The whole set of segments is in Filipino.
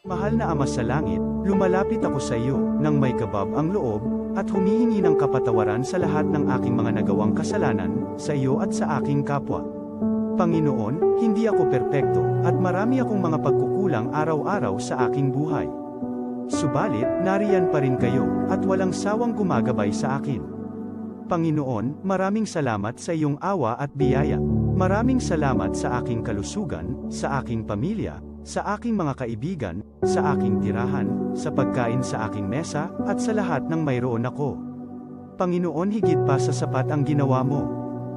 Mahal na Ama sa Langit, lumalapit ako sa iyo, nang may kabab ang loob, at humihingi ng kapatawaran sa lahat ng aking mga nagawang kasalanan, sa iyo at sa aking kapwa. Panginoon, hindi ako perpekto, at marami akong mga pagkukulang araw-araw sa aking buhay. Subalit, nariyan pa rin kayo, at walang sawang gumagabay sa akin. Panginoon, maraming salamat sa iyong awa at biyaya. Maraming salamat sa aking kalusugan, sa aking pamilya, sa aking mga kaibigan, sa aking tirahan, sa pagkain sa aking mesa, at sa lahat ng mayroon ako. Panginoon, higit pa sa sapat ang ginawa mo.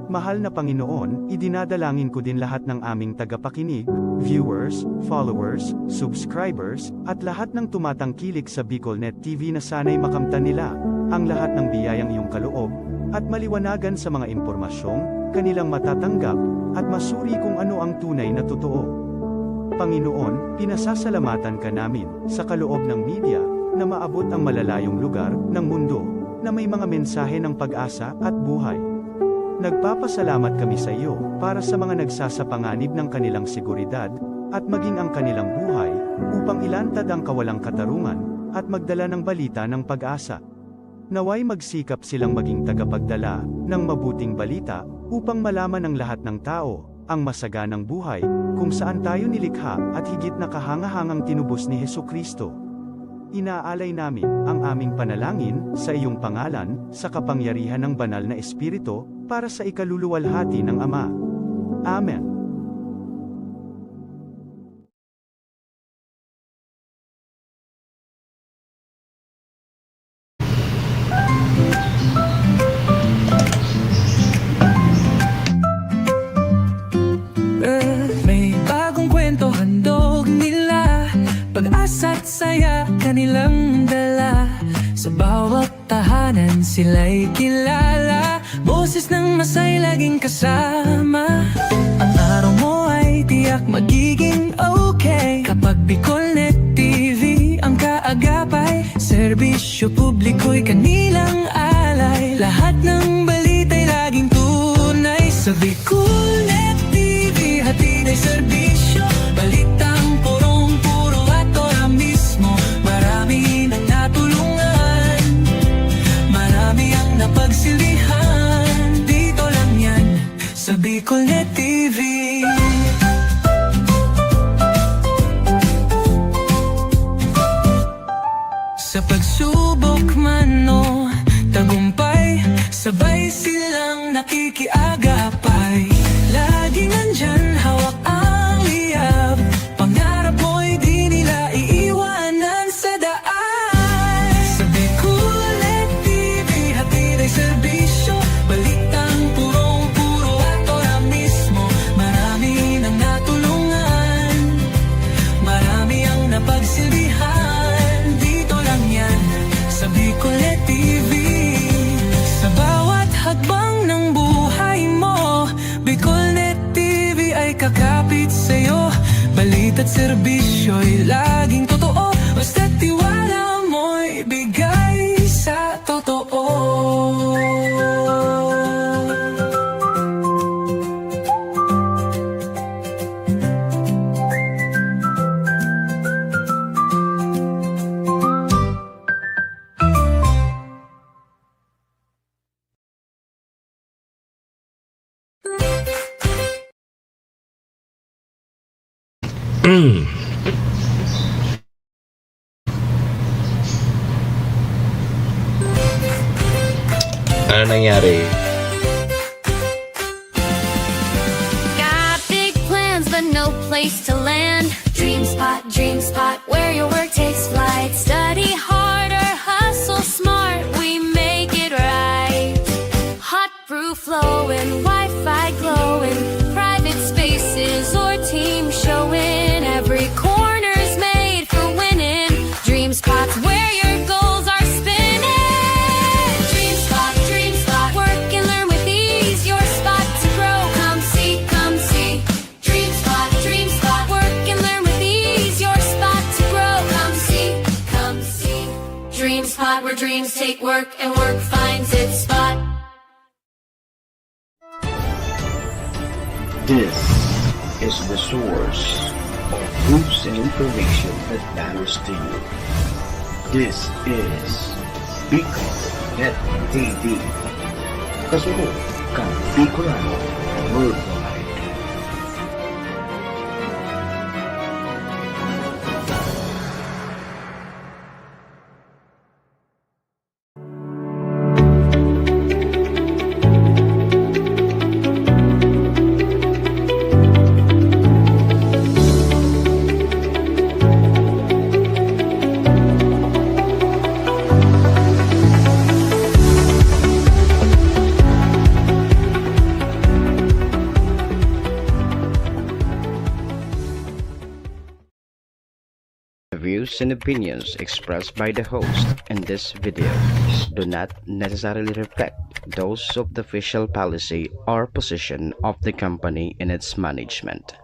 Mahal na Panginoon, idinadalangin ko din lahat ng aming tagapakinig, viewers, followers, subscribers, at lahat ng tumatangkilik sa BicolNet TV na sana'y makamtan nila ang lahat ng biyayang iyong kaloob, at maliwanagan sa mga impormasyong kanilang matatanggap, at masuri kung ano ang tunay na totoo. Panginoon, pinasasalamatan ka namin, sa kaloob ng media, na maabot ang malalayong lugar, ng mundo, na may mga mensahe ng pag-asa, at buhay. Nagpapasalamat kami sa iyo, para sa mga nagsasapanganib ng kanilang seguridad, at maging ang kanilang buhay, upang ilantad ang kawalang katarungan, at magdala ng balita ng pag-asa. Naway magsikap silang maging tagapagdala, ng mabuting balita, upang malaman ng lahat ng tao, ang masaganang buhay, kung saan tayo nilikha, at higit na kahangahangang tinubos ni Hesukristo. Inaalay namin ang aming panalangin sa iyong pangalan, sa kapangyarihan ng banal na Espiritu, para sa ikaluluwalhati ng Ama. Amen. Pag-asa't saya kanilang dala, sa bawat tahanan sila'y kilala. Boses ng masay laging kasama. Ang araw mo ay tiyak magiging okay, kapag BicolNet TV ang kaagapay. Serbisyo publiko'y kanilang alay, lahat ng balita'y laging tunay. Sa BicolNet TV hatid ay serbisyo, balitang purong-puro at ora mismo. Marami nang natulungan, marami ang napagsilihan. Dito lang yan, sa BicolNet TV. Sa pagsubok man o tagumpay, sabay silang nakikiagapay. Laging nandyan, hawak ang liyab, pangarap mo'y di nila iiwanan sa daan. Sa BicolNet TV hatid ay serbisyo, balitang purong-puro at ora mismo. Marami nang natulungan, marami ang napagsilbihan. Dito lang yan, sa BicolNet TV. Sa bawat hakbang ng buhay mo, BicolNet TV ay kakapit sa'yo. Balita't serbisyo'y laging totoo, basta't tiwala mo'y bigay sa totoo. Ano nangyari? Got big plans but no place to land. Dream spot, where your work takes flight. Study harder, hustle smart, we make it right. Hot brew flowing, Wi-Fi glowing, private spaces or team showing. Every corner's made for winning. Dream spots where your goals are spinning. Dream spot, work and learn with ease. Your spot to grow, come see. Dream spot, work and learn with ease. Your dreams take work, and work finds its spot. This is the source of news and information that matters to you. This is Bicol.net TV. Kasunod kang Bicolano Worldwide. The views and opinions expressed by the host in this video do not necessarily reflect those of the official policy or position of the company and its management.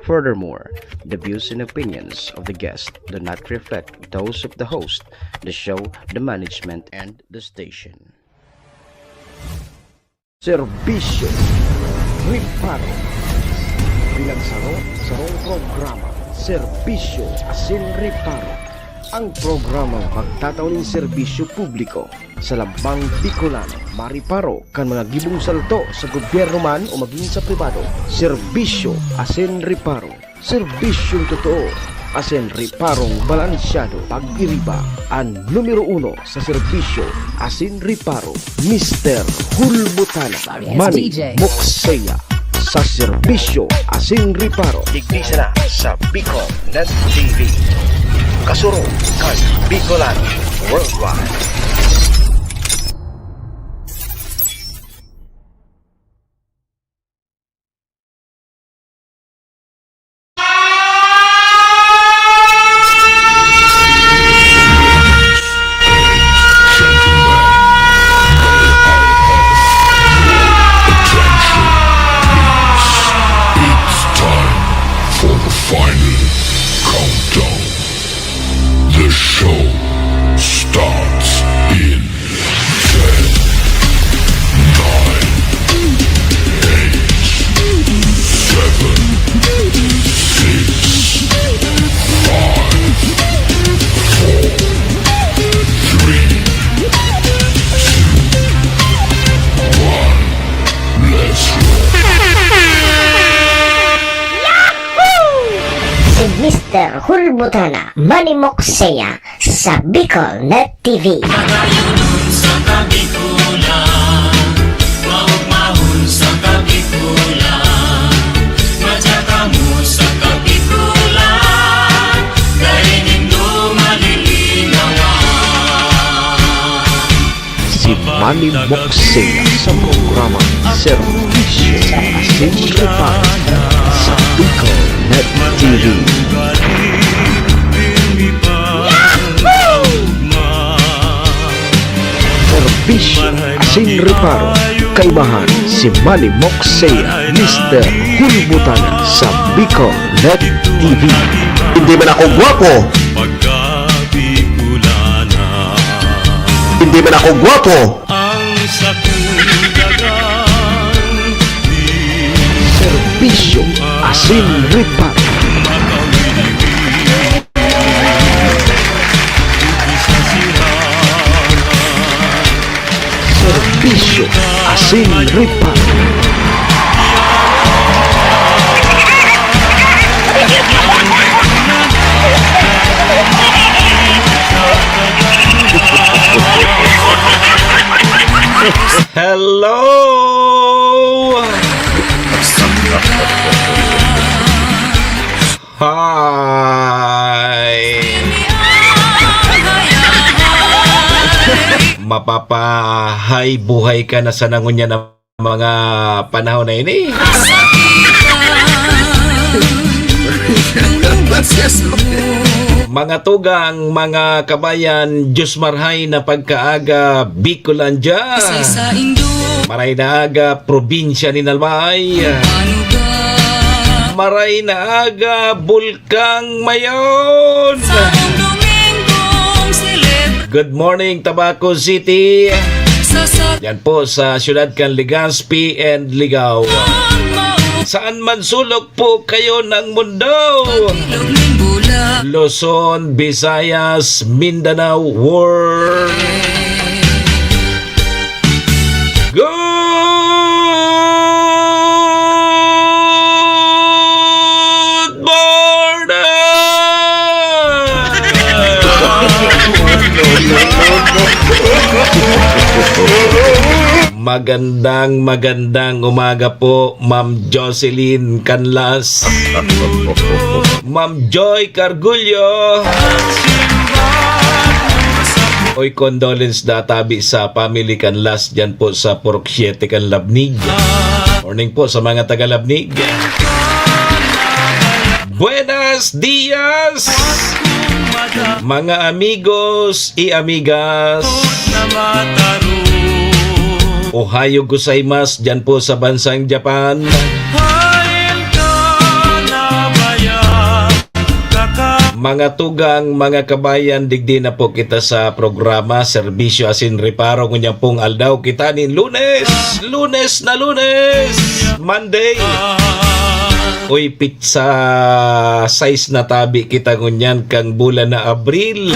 Furthermore, the views and opinions of the guest do not reflect those of the host, the show, the management, and the station. Serbisyo Riparo Pinagsaro-sarong programa Serbisyo Asin Riparo, ang programang magtatauning serbisyo publiko sa Lambang Bicolano, mariparo kan mga gibong salto sa gobyerno man o maging sa pribado. Serbisyo Asin Riparo, serbisyong totoo, Asin Riparong balansyado. Pag-iriba ang numero 1 sa serbisyo Asin Riparo, Mr. Hulbutana Manny Moxeya. Sa serbisyo Asin Riparo, digdisa na sa Bicol.net TV. Kasuro kang Bicolano Worldwide. Final countdown. The show starts in 10, 9, 8, 7, 6, 5, 4, 3, 2, 1. Let's roll. Si Mr. Hulbutana Manny Moxeya sa Bicol.net TV. Si Manny Moxeya sa programa Serbisyo Asin Riparo sa Bicol.net TV. Serbisyo Asin Riparo, kaibahan si Manny Moxeya, Mr. Hulbutana sa Bicol.net TV. Hindi man ako gwapo, hindi man ako gwapo. Serbisyo Asin Riparo. Serbisyo Asin Riparo. Hello! Hi! Mapapahay buhay ka na sa nangunya ng mga panahon na ini. Mga tugang, mga kabayan, Diyos marhay na pagkaaga Bicolandia. Maray na aga probinsya ni Nalmay. Maray na aga Bulkang Mayon. Good morning, Tabaco City. Yan po sa siyudad kan Legazpi and Ligao. Saan man sulok po kayo ng mundo. Luzon, Visayas, Mindanao, world. Good morning! Magandang umaga po, Ma'am Jocelyn Canlas, Ma'am Joy Cargullo. Oy, condolence databi sa family Canlas dyan po sa Purok 7 kan Labnig. Morning po sa mga taga Labnig. Buenos dias, mga amigos y amigas. Ohayo gozaimasu dyan po sa bansang Japan. Mga tugang, mga kabayan, digdi na po kita sa programa Serbisyo Asin Reparo. Ngunya pong aldaw kita ni Lunes, Monday. Uy, pizza size na tabi kita ngunyan kang bulan na Abril,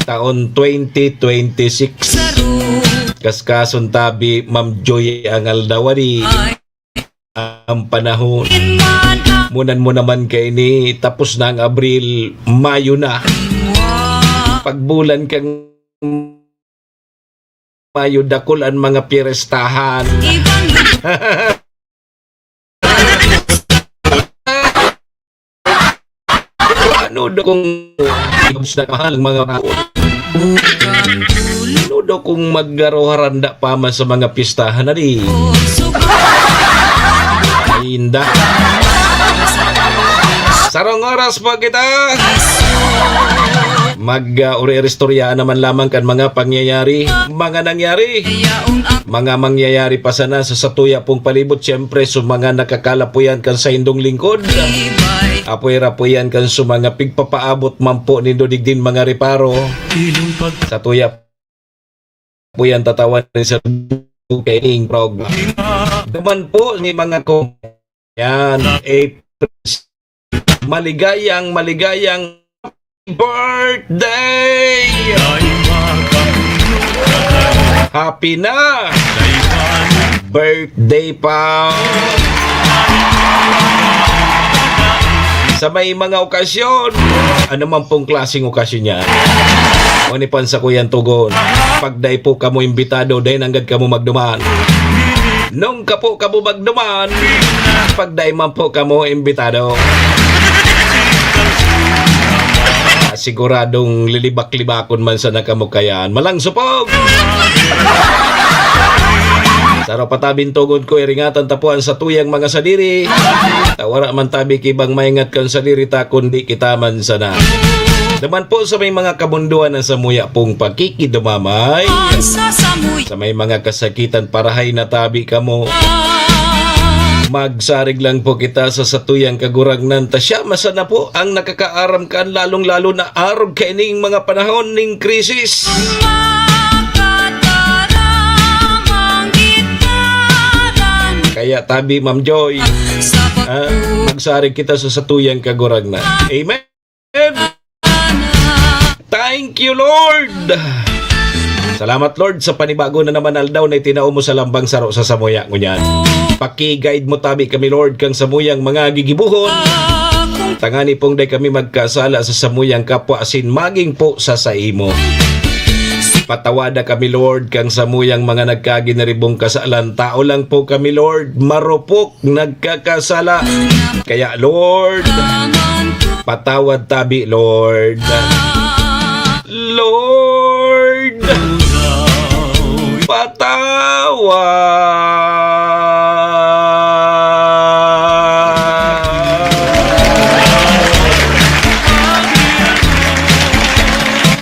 taon 2026. Kaskason tabi, Ma'am Joy ang aldawari. Ang panahon. Munan mo naman kay ni tapos na ang Abril, Mayo na. Pagbulan kang Mayo, dakol ang mga pirestahan. Ano do kung ibus na mahal mga taon? Ano do kung maggaroharanda pa man sa mga pistahan na di? Inda. Sarong oras pa kita. Uri-istorya naman lamang kan mga pangyayari, mga nangyari, mga mangyayari pa sana sa satuya pong palibot. Siyempre sa mga nakakalapuyan kan sa indong lingkod. Apoy-rapuyan kan sa mga pigpapaabot man po nindo digdin mga reparo. Satuya po yan tatawan ni Sir Buking program. Naman po ni mga yan, maligayang birthday! Happy na! Birthday pa! Sa may mga okasyon, ano man pong klaseng okasyon niya, manipan sa kuyan tugon, pagday po kamo imbitado, dahil hanggang kamo magduman. Nung ka po kamo magduman, pagday man po kamo imbitado. Siguradong lilibak-libakon man sa nakamukayan. Malang supog! Saro patabin tugod ko, iringatan tapuan sa tuyang mga sadiri. Tawara man tabi kibang maingat kan sadiri ta, kundi kita man sana. Naman po sa may mga kabunduan ng samuya pong pakikidumamay. Sa may mga kasakitan parahay na tabi kamo. Magsarig lang po kita sa satuyang kaguragnan. Tasya masana po ang nakakaaram kan, lalong-lalo na arog kaining mga panahon ning krisis. Kaya tabi, Ma'am Joy, magsarig kita sa satuyang kaguragnan. Amen. Thank you, Lord. Salamat, Lord, sa panibago na naman aldaw na itinao mo sa lambang saro sa samuya ngunyan. Paki-guide mo tabi kami, Lord, kang samuyang mga gigibuhon. Tangani pong day kami magkasala sa samuyang kapwa asin maging po sa saimo. Patawada kami, Lord, kang samuyang mga nagkaginaribong kasalan. Tao lang po kami, Lord, marupok nagkakasala. Kaya, Lord, patawad tabi, Lord. Lord,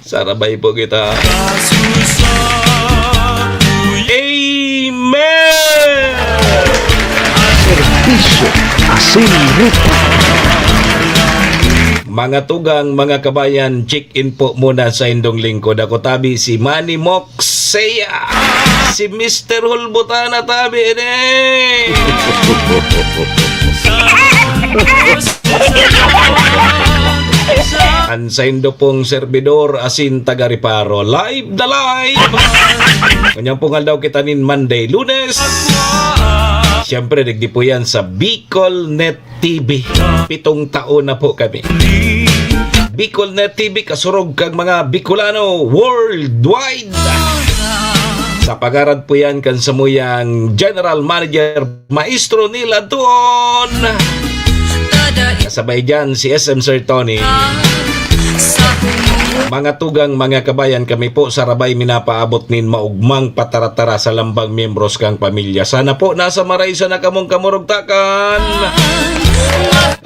sarabay po kita. Amen. Serbisyo Asin Reparo. Mga tugang, mga kabayan, check-in po muna sa indong lingkod. Ako tabi si Manny Moxeya. Si Mr. Hulbutana tabi Ansaindo pong servidor asin taga-Riparo. Live na live! Kanyang pungal daw kita nin Monday, Lunes. Siyempre, nagdi po yan sa Bicol Net TV. 7 taon na po kami. Bicol Net TV, kasurog kang mga Bicolano worldwide. Sa pagaran po yan kan samuyang General Manager Maestro nila doon. Kasabay dyan si SM Sir Tony. Mga tugang, mga kabayan, kami po sa Rabay minapaabot nin maugmang pataratara sa lambang miyembros kang pamilya. Sana po nasa maraysa na kamong kamurugtakan.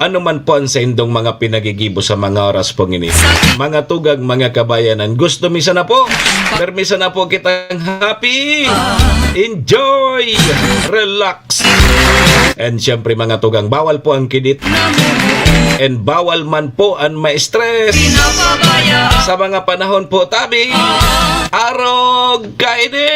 Ano man po ang sendong mga pinagigibo sa mga oras pong ini. Mga tugang, mga kabayanan, gusto misa na po. Permisa na po kitang happy. Enjoy! Relax! And syempre mga tugang, bawal po ang kidit. And bawal man po ang ma-stress. Sa mga panahon po tabi, arog kaini!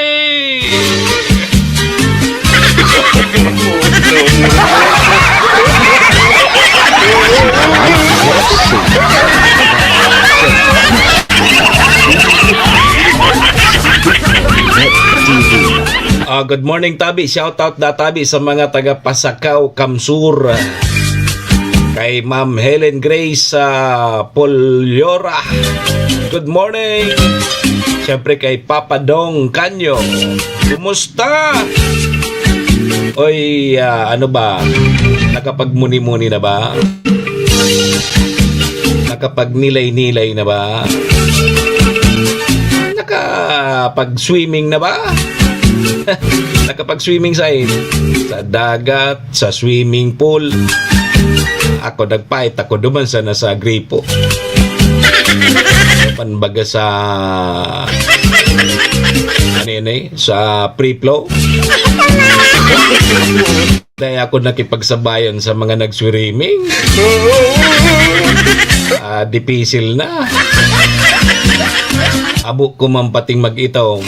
Good morning tabi, shout out na tabi sa mga taga Pasakaw, Kamsur. Kay Ma'am Helen Grace Polyora. Good morning. Siyempre kay Papa Dong Canyo. Kumusta? Oy, ano ba? Nakapagmuni-muni na ba? Nakapagnilay-nilay na ba? Nakapag-swimming na ba? Nakapag-swimming sa dagat, sa swimming pool. Ako nagpait, ako duman sa nasa gripo. Panbaga sa sa pre-flow. Dahil ako nakipagsabayan sa mga nag-swimming. Dipisil na. Abo ko mampating mag-itaw.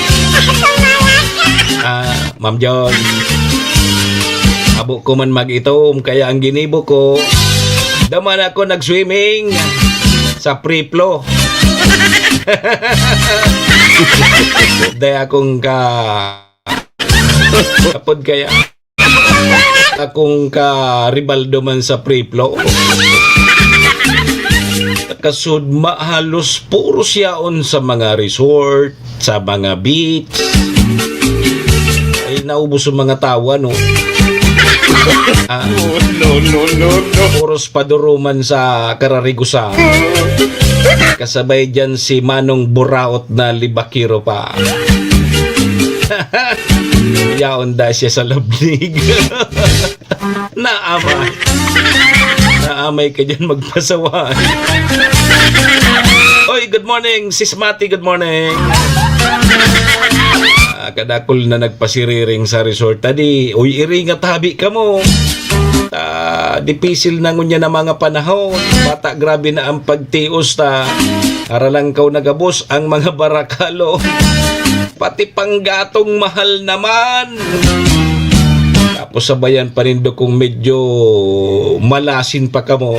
Ma'am John, abo ko man mag-itom, kaya ang ginibo ko, daman ako nag-swimming sa pre-flow. Dahil akong kapod kaya akong ka-ribaldo man sa pre-flow. Kasudma halos puro siyaon sa mga resort, sa mga beach. Ay naubos ang mga tawa, no? No. Puros paduruman sa Kararigusa. Kasabay dyan si Manong Buraot na libakiro pa. Yaon dahil siya sa labnig. Naamay ka dyan magpasawaan. Oy, good morning, Sis Mati, good morning. Kadakol na nagpasiriring sa resort tadi. Uy, iringat habi ka mo. Dipisil na ngunya na mga panahon. Bata, grabe na ang pagtios ta. Aralang kaw nagabos ang mga barakalo. Pati panggatong mahal naman. Tapos sabayan pa rin do kung medyo malasin pa ka mo.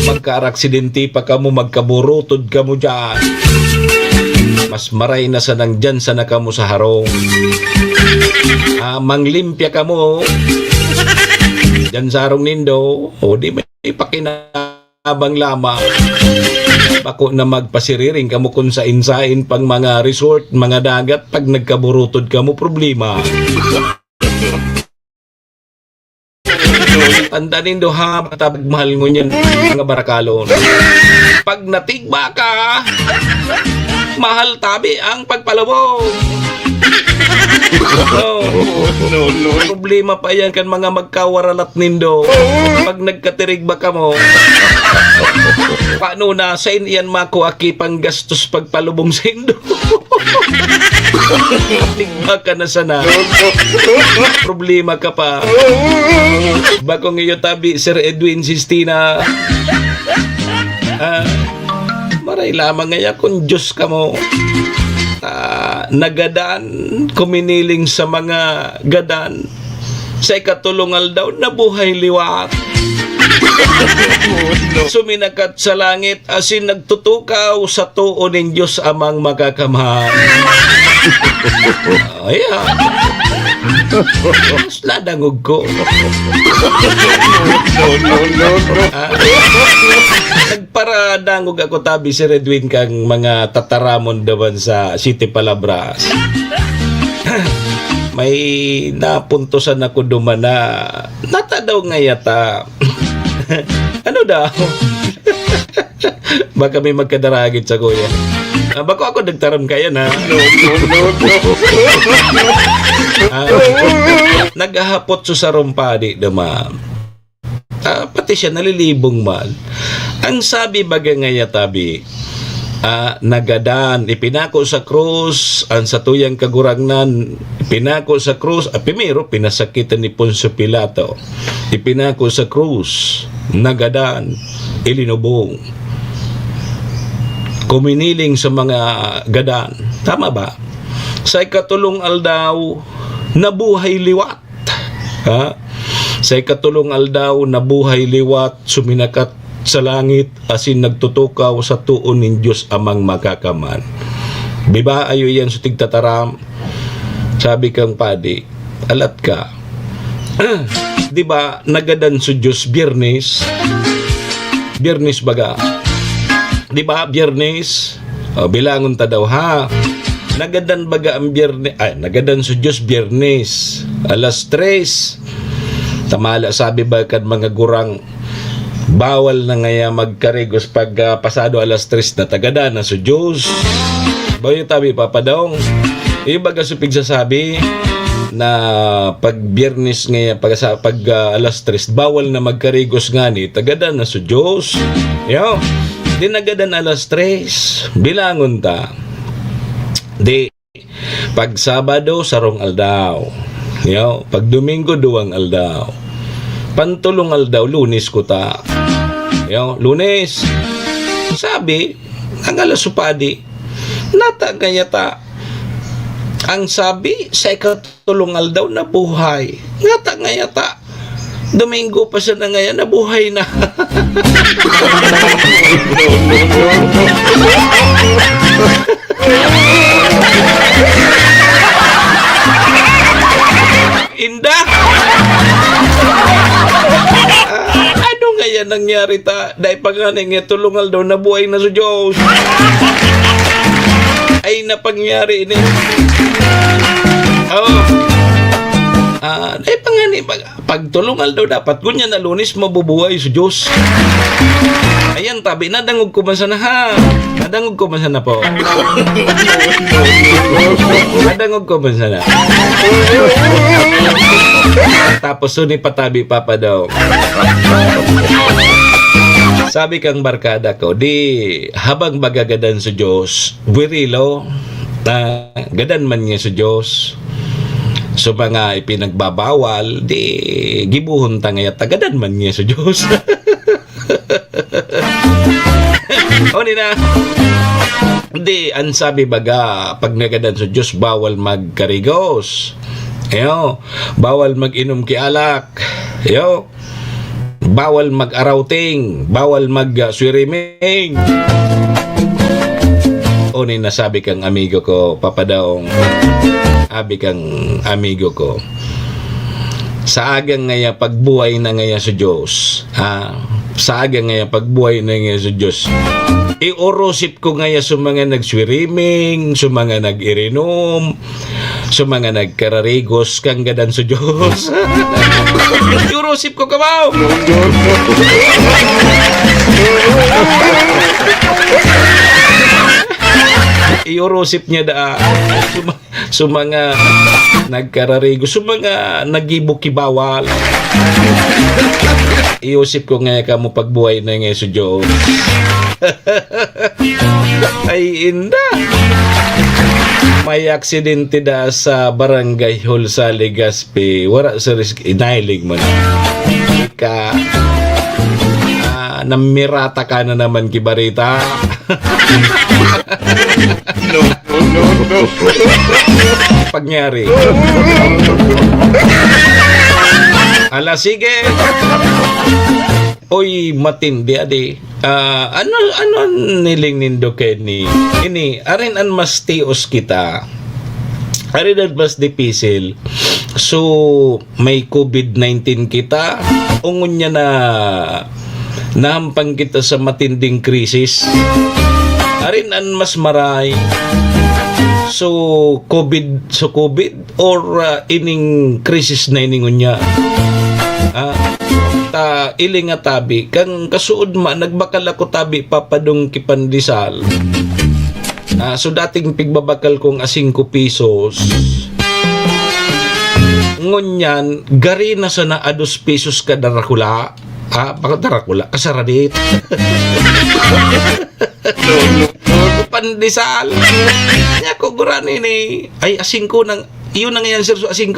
Magka-aksidente pa ka mo, magkaburutod ka mo dyan. Mas maray na sa nang dyan sa naka mo sa harong. Manglimpya ka mo dyan sa harong nindo. O di may pakinabang lamang. Bako na magpasiriring ka mo kung sa insain pang mga resort, mga dagat. Pag nagkaburutod ka mo, problema. Tanda nindo ha, matabagmahal mo yan mga barakalon. Pag natigba ka, mahal tabi ang pagpalubog. No. Problema pa yan kan mga magkawaralat nindo. Pag nagkatirigba ka mo, paano na sa yan mako aki pang gastos pagpalubong sa indo. Tigba ka na sana. Problema ka pa. Bakong iyo tabi Sir Edwin Sistina. Maray lamang ngaya kung Diyos ka mo. Nagadaan, kuminiling sa mga gadan. Sa ikatulungal daw, nabuhay liwat. Suminakat sa langit, asin nagtutukaw sa tuo ng Diyos amang makakamahal. Ayan. Mas ladangog ko. Nagparadangog ako tabi si Redwin kang mga tataramon daban sa City Palabras. May napuntosan ako duman na natadaw nga yata. Ano daw? Baka may magkadaragit sa kuya. Bako ako nagtaram kaya na. Naghahapot sa rumpadi naman. Pati siya nalilibong man. Ang sabi baga nga yatabi, nagadan, ipinako sa krus, ang satuyang kagurangnan, ipinako sa krus, primero pinasakitan ni Poncio Pilato, ipinako sa krus, nagadan, ilinubong, kuminiling sa mga gadan. Tama ba? Sa ikatulong aldaw, nabuhay liwat. Sa ikatulong aldaw, nabuhay liwat, suminakat sa langit, asin nagtutukaw sa tuon ng Diyos amang makakaman. Diba ayo yan sa tigtataram? Sabi kang padi, alat ka. Diba nagadan sa Diyos Biyernes? Biyernes baga. Diba Biyernes? Bilangon ta daw ha. Nagadan baga ang Biyernes, nagadan sa Diyos Biyernes. Alas 3. Tamala sabi ba kan mga gurang, bawal na ngaya magkarigos pag pasado alas 3 na tagada na sa Diyos. Bayo tabi papadong. Ibaga supig sasabi na pag Biyernes ngaya pag alas 3 bawal na magkarigos ngani tagada na sa Diyos. Yo, di nagadan alas 3 bilangon ta. Di pag Sabado sarong aldaw. Yo, pag Domingo duwang aldaw. Pantulong aldaw, Lunes ko ta. Yo, Lunes. Sabi, ang alasupadi, natagayata. Ang sabi, sa ikatulong aldaw na buhay. Natagayata. Domingo pa siya na ngayon, nabuhay na. Indah. Ano nga yan nangyari ta? Dahil pa nga nga tulungal daw na buhay na sa Diyos. Ay napangyari ini. Dahil pa nga ni pagtulungal daw dapat kunya na Lunes mabubuhay sa Diyos. Ayan tabi, nadangog ko man sana ha. Nadangog ko man sana po. Nadangog ko man sana. Tapos suni patabi papa daw. Sabi kang barkada ko, di habang magagadan sa Diyos, buwirilo, na gadan man niya sa Diyos. So mga ipinagbabawal, di gibuhon ta ngayat tagadan man niya sa Diyos. O na. Di, ang sabi baga, pag nagadan sa Diyos, bawal magkarigos. Ayo, bawal mag-inom kialak. Ayo, bawal mag-arouting. Bawal mag-swimming. O ni nasabi kang amigo ko, papadaong, abi kang amigo ko. Sa agang ngaya pagbuhay na ngaya sa Diyos, sa agang ngaya pagbuhay na ngaya sa Diyos, iorosip ko ngaya sa mga nag-swimming, sa mga nag-irinom, sa mga nagkararigos kang gadan sa Diyos. Iorosip ko kabaw! Iorosip niya da sa mga nagkararigo, sa mga nagibukibawal. Iosip ko nga ka mo pagbuhay na nga sa Diyos. Ay inda. May aksidente da sa barangay hall sa Legazpi. Wala sa risk. Inailig mo na. Ika namirata ka na naman, Kibarita. Pagyari. Ala, sige. Oy, matindi, adi. Ano niling nindo Kenny? Ini, arin an mas tios kita. Arin an mas dipisil. So, may COVID-19 kita. Ungon niya na nahampang kita sa matinding krisis. Arin an mas maray. So, COVID or ining krisis na iningon niya. Iling nga tabi kang kasuod ma nagbakal ako tabi papadong kipandisal. So dating pigbabakal kong 5 pesos. Ngunyan gari na sana a 2 pesos ka darakula. Bakit darakula? Kasaradit. Pandisal. Nya ko guran ini. Ay 5 nang iyon nang yan sir so 5.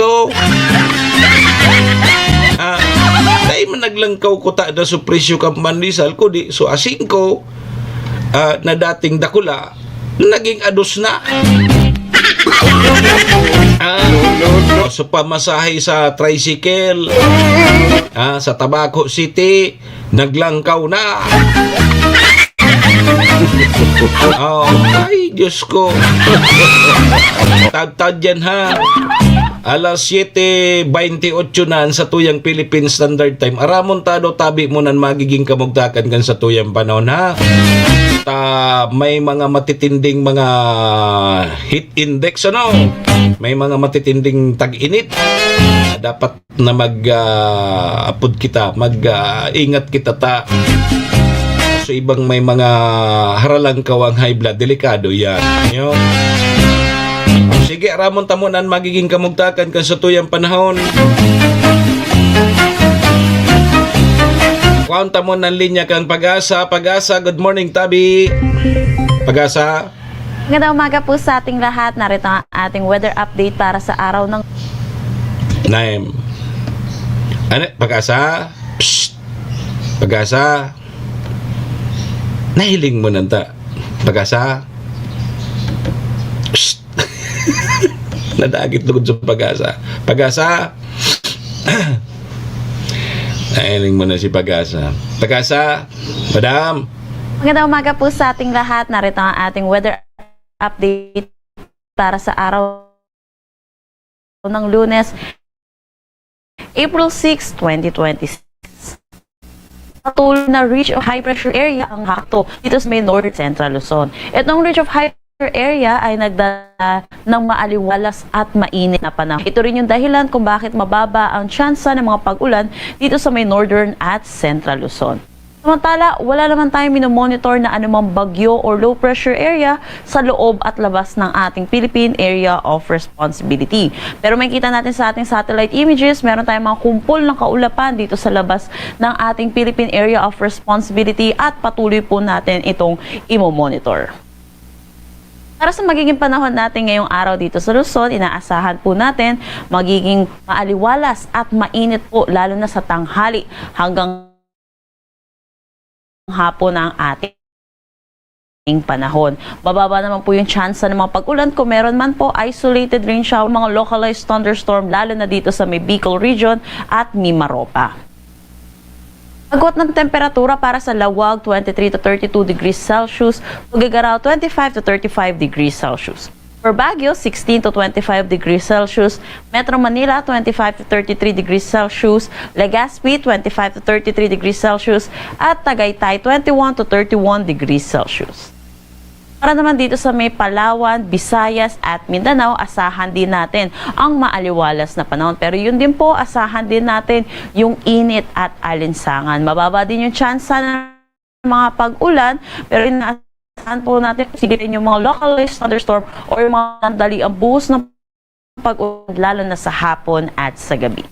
Dahil man naglangkaw ko ta na so presyo kang pandisal ko di so 5 na dating dakula naging ados na. So pamasahe sa tricycle sa Tabaco City naglangkaw na. Ay Diyos ko. Tagtad yan ha. Alas 7:28 na sa tuyang Philippine Standard Time. Aramon tado tabi mo nan magiging kamugtakan kan sa tuyang panahon ha. May mga matitinding mga heat index ano. May mga matitinding tag-init. Dapat na mag-apod kita, mag-ingat kita ta. So ibang may mga haralang kawang high blood, delikado yan. Yo. Sige, ramon tamunan magiging kamugtakan kan sa tuyang panahon. Kuwan tamon ng linya kang Pag-asa. Pag-asa, good morning, Tabi. Pag-asa. Magandang umaga po sa ating lahat. Narito ang ating weather update para sa araw ng... Naim. Ano? Pag-asa? Psst. Pag-asa. Nahiling mo nanta. Pag-asa. Psst. Nadagit lugod sa Pag-asa. Pag-asa. Nahiling mo na si Pag-asa. Pag-asa. Madam. Magandang umaga po sa ating lahat. Narito ang ating weather update para sa araw ng Lunes, April 6, 2026. Patuloy na ridge of high pressure area ang hakto dito sa may North Central Luzon. Itong ridge of high pressure area ay nagdala ng maaliwalas at mainit na panahon. Ito rin yung dahilan kung bakit mababa ang tsansa ng mga pag-ulan dito sa may Northern at Central Luzon. Samantala, wala naman tayong minomonitor na anumang bagyo or low pressure area sa loob at labas ng ating Philippine Area of Responsibility. Pero makikita natin sa ating satellite images, meron tayong mga kumpol ng kaulapan dito sa labas ng ating Philippine Area of Responsibility at patuloy po natin itong imomonitor. Para sa magiging panahon natin ngayong araw dito sa Luzon, inaasahan po natin magiging maaliwalas at mainit po lalo na sa tanghali hanggang hapon ang ating panahon. Bababa naman po yung chance ng mga pag-ulan kung meron man po isolated rain shower, mga localized thunderstorm lalo na dito sa may Bicol region at Mimaropa. Agwat ng temperatura para sa Lawag 23 to 32 degrees Celsius, Tuguegarao 25 to 35 degrees Celsius. For Baguio, 16 to 25 degrees Celsius, Metro Manila, 25 to 33 degrees Celsius, Legazpi, 25 to 33 degrees Celsius, at Tagaytay, 21 to 31 degrees Celsius. Para naman dito sa may Palawan, Visayas, at Mindanao, asahan din natin ang maaliwalas na panahon. Pero yun din po, asahan din natin yung init at alinsangan. Mababa din yung tsansa ng mga pag-ulan, pero inaasahan po natin sigilin yung mga localized thunderstorm o yung mga sandali ang buhos ng pag-ulan lalo na sa hapon at sa gabi.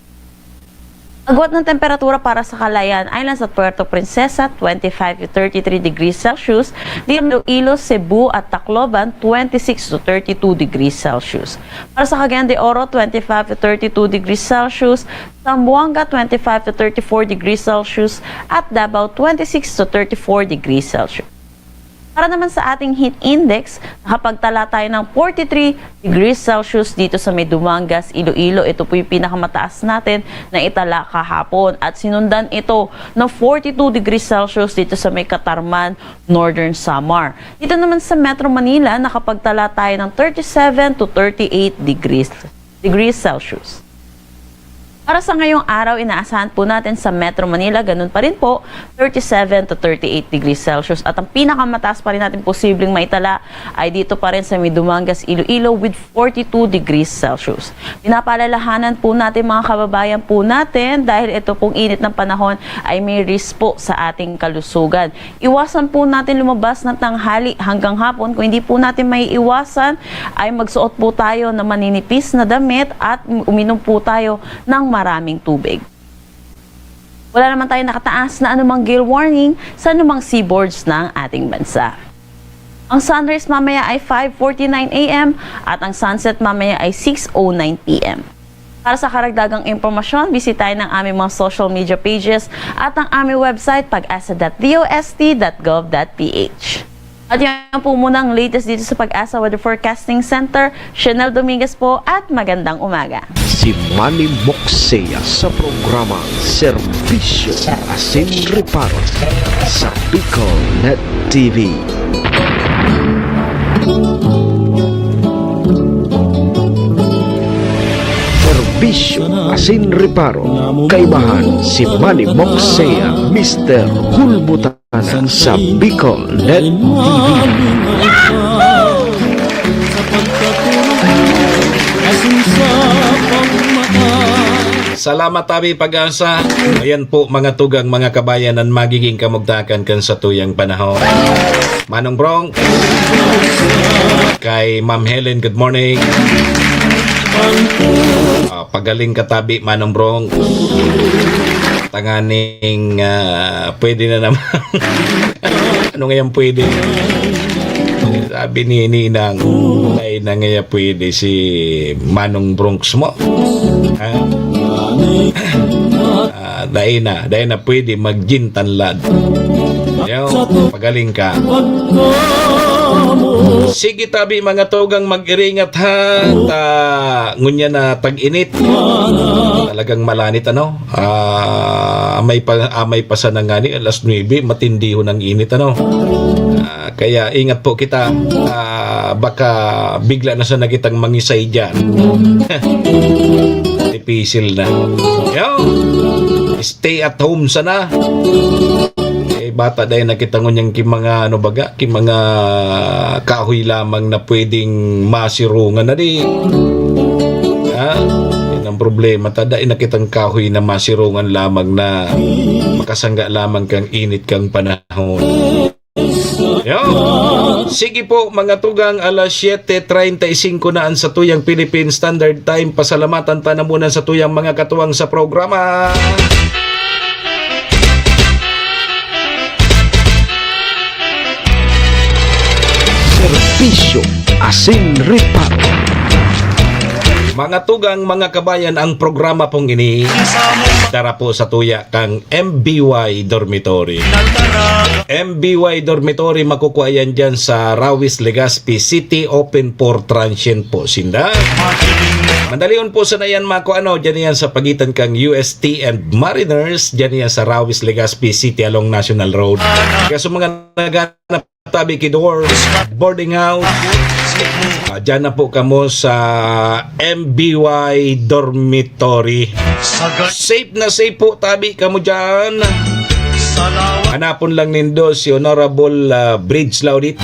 Agwat ng temperatura para sa Calayan Islands at Puerto Princesa, 25 to 33 degrees Celsius. Dito Iloilo, Cebu at Tacloban, 26 to 32 degrees Celsius. Para sa Cagayan de Oro, 25 to 32 degrees Celsius. Zamboanga, 25 to 34 degrees Celsius. At Davao, 26 to 34 degrees Celsius. Para naman sa ating heat index, nakapagtala tayo ng 43 degrees Celsius dito sa may Dumangas, Iloilo. Ito po yung pinakamataas natin na itala kahapon. At sinundan ito ng 42 degrees Celsius dito sa may Katarman, Northern Samar. Dito naman sa Metro Manila, nakapagtala tayo ng 37 to 38 degrees Celsius. Para sa ngayong araw, inaasahan po natin sa Metro Manila, ganun pa rin po, 37 to 38 degrees Celsius. At ang pinakamataas pa rin natin posibleng maitala ay dito pa rin sa Dumangas, Iloilo with 42 degrees Celsius. Pinapaalalahanan po natin mga kababayan po natin dahil ito pong init ng panahon ay may risk po sa ating kalusugan. Iwasan po natin lumabas ng tanghali hanggang hapon. Kung hindi po natin may iwasan, ay magsuot po tayo ng maninipis na damit at uminom po tayo ng maraming tubig. Wala naman tayo nakataas na anumang gale warning sa anumang seaboards ng ating bansa. Ang sunrise mamaya ay 5:49 AM at ang sunset mamaya ay 6:09 PM. Para sa karagdagang impormasyon, bisitahin ang aming mga social media pages at ang aming website pag-asa.dost.gov.ph. At yan po muna ang latest dito sa Pag-asa Weather Forecasting Center. Chanel Dominguez po at magandang umaga. Si Manny Moxea sa programa Serbisyo Asin Reparo sa Bicol Net TV. Serbisyo Asin Reparo. Kaibahan si Manny Moxea, Mr. Hulbutana sa Bicol Net TV. Salamat tabi Pag-asa. Ayan po mga tugang mga kabayan ang magiging kamugtakan kan sa tuyang panahon. Manong Brong, kay Ma'am Helen, good morning. Pagaling katabi Manong Brong. Tanganing pwede na naman. Ano ngayon pwede? Sabi ni Ninang, ay na ngayon pwede si Manong Bronx mo. Dahil na pwede mag-gintanlad. Pagaling ka. Sige tabi mga tugang mag-iringat ha. Ngunya na tag-init. Talagang malanit ano. Amay pa sa nangani alas 9 matindi ho ng init ano. Kaya ingat po kita. Baka bigla na sa nakitang mangisay dyan. Tipisil na. Stay at home sana. Bata dahil nakita ko niyang mga mga kahoy lamang na pwedeng masirungan na di. Yan ang problema. Tada nakitang kahoy na masirungan lamang na makasangga lamang kang init kang panahon. Sige po mga tugang, alas 7:35 na sa tuyang Philippine Standard Time. Pasalamatan ta na muna sa tuyang mga katuwang sa programa. Serbisyo Asin Reparo. Mga tugang, mga kabayan, ang programa pong ini tara po sa tuya kang MBY Dormitory. MBY Dormitory makukuha yan dyan sa Rawis, Legazpi City, open for transient po sinda. Mandalion po sa na yan dyan yan sa pagitan kang UST and Mariners, dyan yan sa Rawis, Legazpi City along National Road. Kaya sa mga naganap tabi kidor, boarding house, dyan na po kamo sa MBY Dormitory. Safe na safe po tabi kamo dyan. Hanapon lang nindo si Honorable Bridge Laudit,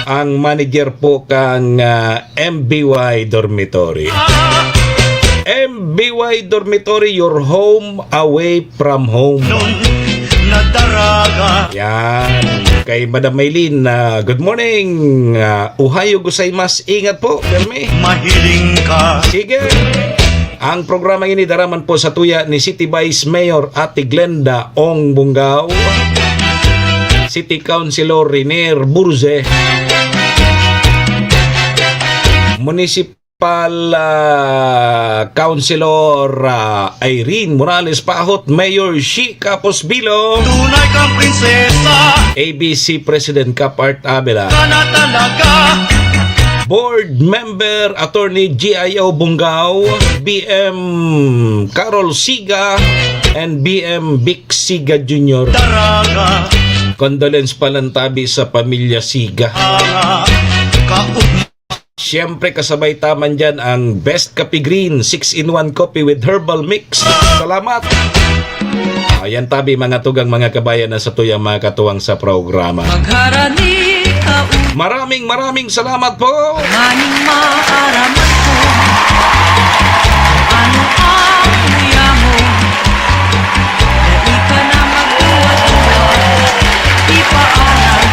ang manager po kang MBY Dormitory. MBY Dormitory, your home away from home. Yan. Kay Madam Maylin, good morning. Ohayo gozaimasu. Ingat po, Perme. Mahiling ka. Sige. Ang programa ini daraman po sa tuya ni City Vice Mayor Ate Glenda Ong Bungaw, City Councilor Renier Burze, Municipal Councilor Irene Morales Pahot, Mayor Shi Capos Bilong, Tunay kang prinsesa ABC President Capart Abela, ka na talaga. Board Member Attorney G.I.O. Bungaw, BM Carol Siga, and BM Vic Siga Jr. Daraga Condolence palantabi sa pamilya Siga. nga kaugnay Siyempre kasabay taman dyan ang Best Coffee Green 6-in-1 coffee with herbal mix. Salamat! Ayan tabi mga tugang mga kabayan na sa tuyang mga katuwang sa programa. Magharani ka Maraming salamat po! umaning maaraman ko. Ano ang huya mo? Dali ka na magtuwa-tuwa. Ipaalam,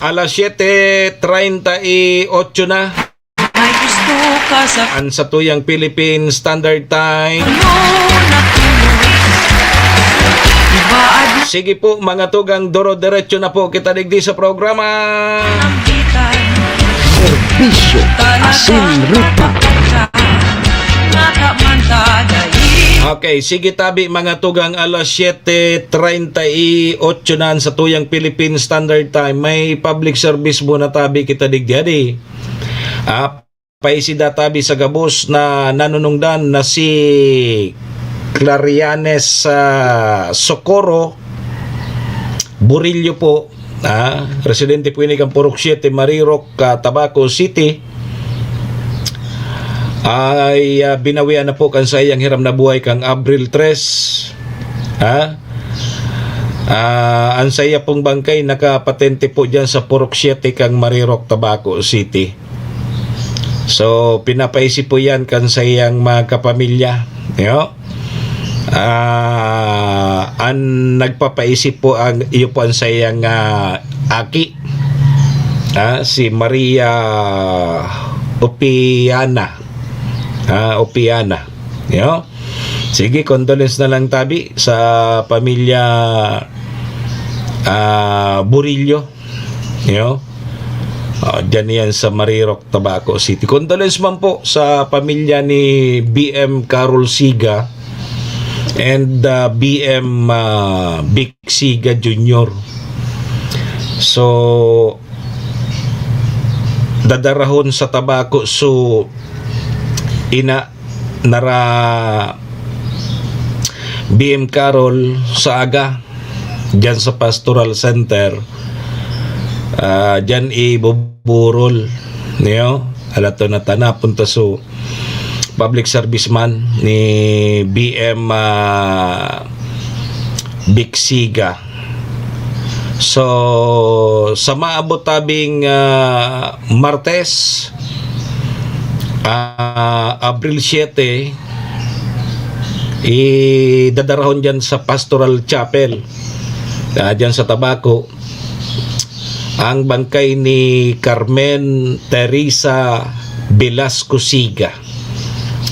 Alas 7:38 na. may gusto ka sa Ang sa tuyang Philippine Standard Time. ano na tuloy. Ibaad Sige po mga tugang, doro-diretso na po kita digdi sa programa. ng bitan. Serbisyo asin ripa. Okay, sige tabi mga tugang, alas 7:38 na sa tuyang Philippine Standard Time. May public service muna tabi kita digdi. Paisida tabi sa gabos na nanunungdan na si Clarianes Socorro Burillo po, residente po ini kang Purok 7, Marirok, Tabaco City, ay binawian na po kan sa iyang hiram na buhay kang Abril 3. Ang saya pong bangkay nakapatente po dyan sa Purok 7 kang Marirok, Tabaco City. So pinapaisip po yan kan sa iyang mga kapamilya, ang nagpapaisip po ang iyo po ang sayang aki, si Maria Opiana, sige, condolence na lang tabi sa pamilya Burillo, dyan yan sa Marirok, Tabaco City. Condolence man po sa pamilya ni BM Carol Siga and BM Vic Siga Jr. So dadarahon sa Tabaco so ina nara BM Carol sa aga dyan sa Pastoral Center, dyan ibuburol alato na tana punta so public serviceman ni BM Vic Siga. So sa maabot tabing Martes, Abril 7, dadarahon dyan sa Pastoral Chapel, dyan sa Tabaco, ang bangkay ni Carmen Teresa Velasco Siga.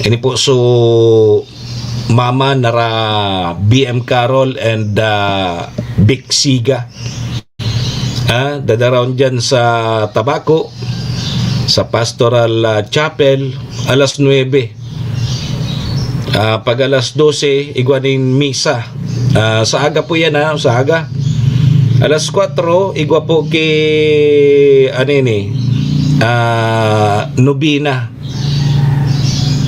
Ini po so mama nara BM Carol and Vic Siga. Dadaroon dyan sa Tabaco, sa Pastoral Chapel, alas 9. Pag alas 12, igwanin misa. Sa aga po yan, sa aga. Alas 4, igwa po kay Nobina.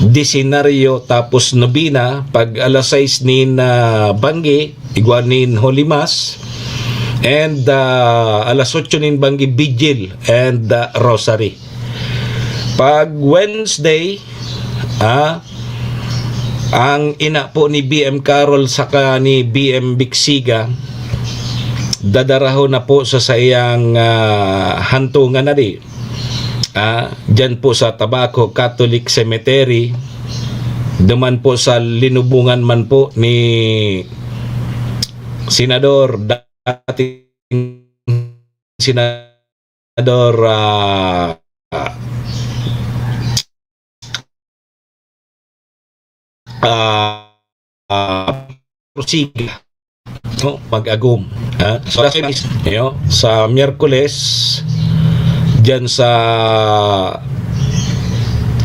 Disenaryo tapos nobina. Pag alas 6 nin banggi, igwanin Holy Mass, and alas 8 nin banggi Vigil and Rosary. Pag Wednesday, ang ina po ni BM Carol saka ni BM Vic Siga, dadaraho na po sa sayang hantungan na di. Dyan po sa Tabaco Catholic Cemetery, duman po sa linubungan man po ni Senador, dating Senador Siga, no, mag-agum. So last time is, sa Miyerkules diyan sa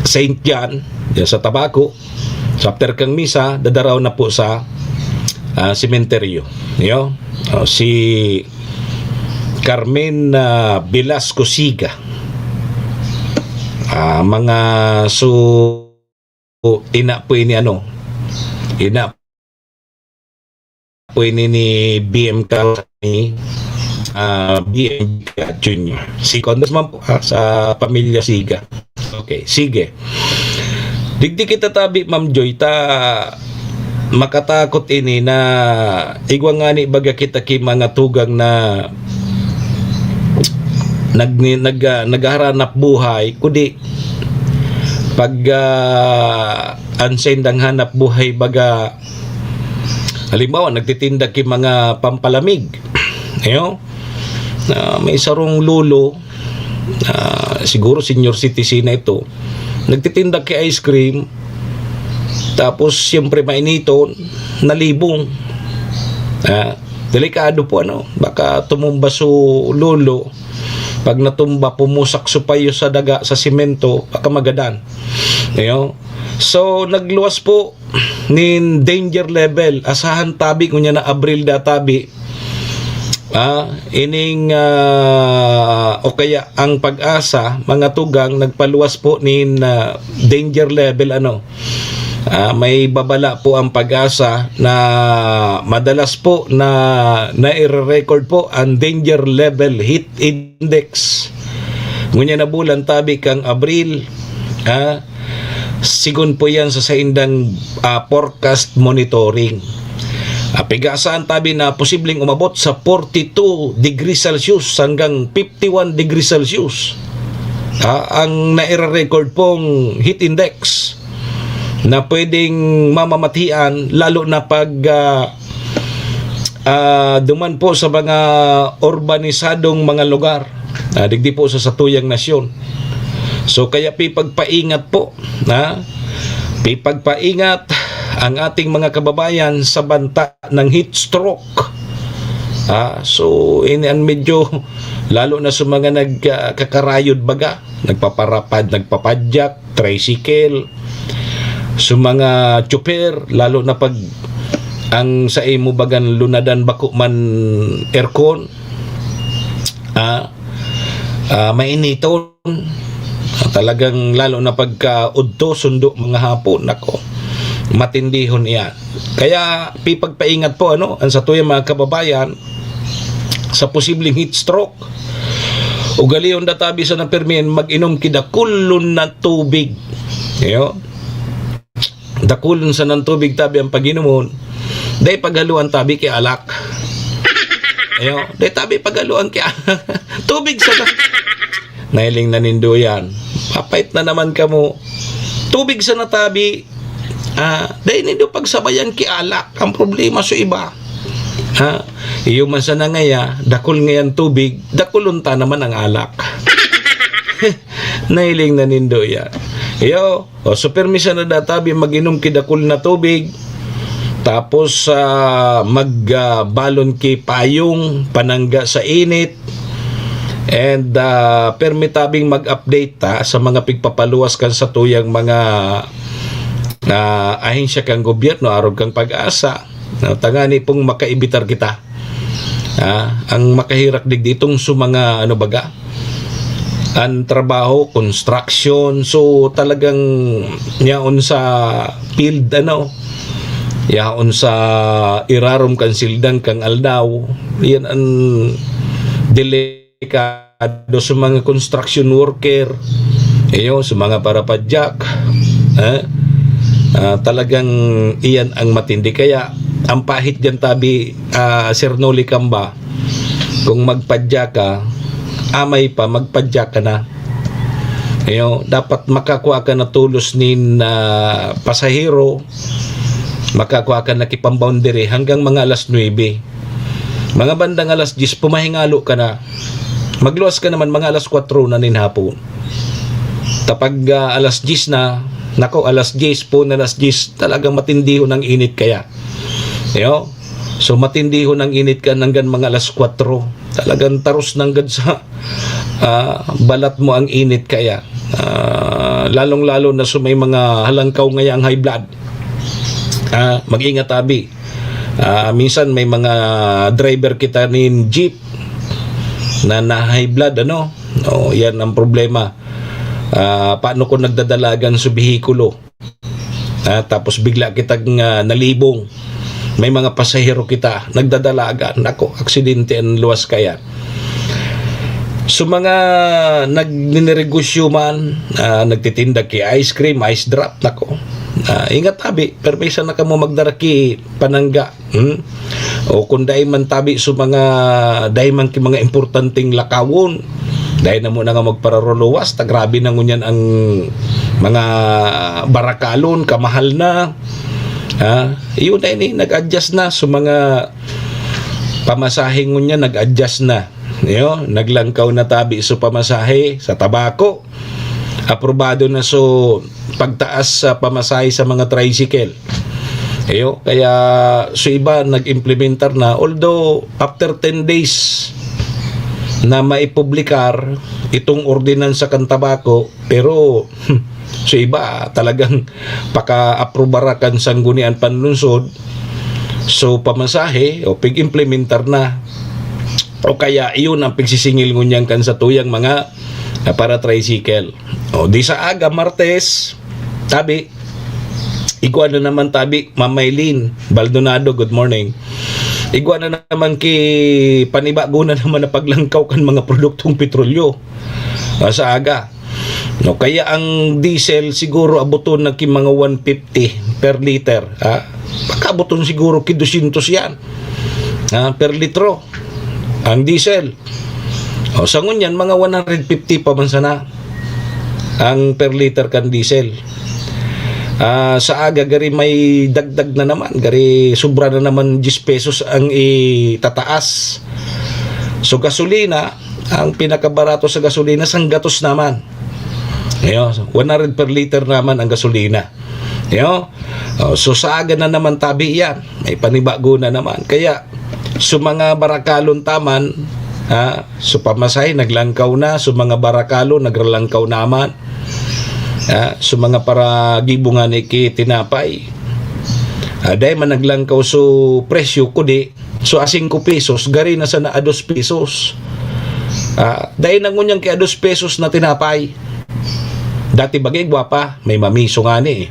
Saint John, diyan sa Tabaco, so after kang misa, dadaraw na po sa sementeryo. Si Carmen Velasco Siga. Mga ina po ini ina po ini ni BM ni BM Junior. Si Condos man po sa pamilya Siga. Okay, sige. Digdi kita tabi, Ma'am Joy, makatakot ini na igwa nga ni baga kita ki mga tugang na naghahanap buhay, kundi pag unsendang hanap buhay baga, halimbawa nagtitinda ki mga pampalamig, may sarong lulo, siguro senior citizen na ito, nagtitinda ki ice cream, tapos siyempre mainiton, nalibong, delikado po, baka tumumba so lulo. Pag natumba, pumusak supayo sa daga, sa simento, baka magadan. So, nagluwas po ni danger level. Asahan tabi, kunya na Abril da tabi. Ining o kaya ang Pag-asa, mga tugang, nagpaluwas po ni danger level, may babala po ang Pag-asa na madalas po na i-record po ang danger level heat index. Ngunya na bulan tabi kang Abril, sigun po yan sa indang forecast monitoring. Pigasaan tabi na posibleng umabot sa 42 degrees Celsius hanggang 51 degrees Celsius. Ang na-record pong heat index na pwedeng mamamatian, lalo na pag duman po sa mga urbanisadong mga lugar, digdi po sa satuyang nasyon. So kaya pipagpaingat po, pipagpaingat ang ating mga kababayan sa banta ng heat stroke. So ini medyo lalo na sa mga nagkakarayod baga, nagpaparapad, nagpapadyak, tricycle, sa mga chopper, lalo na pag ang sa imo bagan lunadan bako man aircon, mainiton, talagang lalo na pagka udto sundo mga hapon, nako, matindihon iyan. Kaya pipagpaingat po ang satuyang mga kababayan sa posibleng heat stroke. Ugaliyon databi sa napermin, mag-inom kidakulon na tubig. Dakulon sa ng tubig tabi ang pag-inumon, day paghaluan tabi kay alak. Day tabi paghaluan kay tubig sa nailing nanindo yan. Papait na naman ka mo. Tubig sa natabi, day nindo pagsabayan kay alak. Ang problema sa iba. Iyo man sa nangaya, dakul ngayon tubig, dakulon ta naman ang alak. Nailing nanindo yan. So permission na databi mag-inom kidakul na tubig, tapos magbalon ki payong panangga sa init, and permitabing mag-update sa mga pigpapaluwas kan sa tuyang mga ahensya kang gobyerno, arog kang Pag-asa, tangani pong makaimbitar kita, ang makahirak digditong sa mga ang trabaho, construction, so talagang yaon sa field, yaon sa irarom kan sildang kang aldaw, yan ang delikado sa mga construction worker, sa mga parapadyak, talagang iyan ang matindi. Kaya ang pahit dyan tabi, Sir Noli Camba, kung magpadyak ka, amay pa, magpadyak ka na. Dapat makakuha ka na tulos ni pasahero, makakuha ka na kipamboundary hanggang mga alas 9. Mga bandang alas 10, pumahingalo ka na. Magluwas ka naman mga alas 4 na nin hapon. Tapag alas 10 na, Nako, alas 10 po na alas 10, talagang matindi ho ng init kaya. So matindi ho ng init ka hanggang mga alas 4. Talagang taros nanggad sa balat mo ang init kaya. Lalong-lalo na may mga halangkaw ngayang high blood. Mag-ingat abi. Minsan may mga driver kita ni jeep na high blood, yan ang problema. Paano kung nagdadalagan sa bihikulo, tapos bigla kitang nalibong, may mga pasahero kita nagdadalagan, nako, aksidente ang luwas kaya. So mga nagninegosyo man, nagtitinda ki ice cream, ice drop, nako, ingat tabi, permisa na ka mo magdaraki panangga. O kung dahil man tabi so dahil man ki mga importanteng lakawon, dahil na muna nga magpararuluwas, grabe na ngunyan ang mga barakalon, kamahal na. Yun dahil nag-adjust na so mga pamasahe ngunyan, nag-adjust na. Naglangkaw na tabi so pamasahe sa tabako. Aprobado na so pagtaas sa pamasahe sa mga tricycle. Kaya so iba nag-implementar na, although after 10 days na maipublikar itong ordinansa kan tabako, pero so iba talagang paka-aprobarakan sanggunian panlunsod, so pamasahe o pig-implementar na, o kaya iyon ang pigsisingil ngunyan kan sa tuyang mga para tricycle. O di sa aga Martes tabi iguan na naman tabi Mamaylin Baldonado, good morning. Igwa na naman ki panibago na naman na paglangkaw kan mga produktong petrolyo sa aga. Kaya ang diesel siguro abuton na ki mga 150 per liter. Pagkabuton siguro ki 200 yan per litro ang diesel. Sa ngunyan mga 150 pa man sana ang per liter kan diesel. Sa aga gari may dagdag na naman, gari sobra na naman 10 pesos ang itataas. So gasolina, ang pinakabarato sa gasolina sanggatos naman. 100 per liter naman ang gasolina. So sa aga na naman tabi yan, may panibago na naman. Kaya so mga barakalon taman, so pamasahe naglangkaw na, so mga barakalon nagralangkaw naman. So mga para gibungan iki tinapay, dahil man naglangkaw so presyo ko di so 5 pesos gari na sana 2 pesos. Dahil nangunyang kaya 2 pesos na tinapay, dati bagay gwapa may mamiso nga ni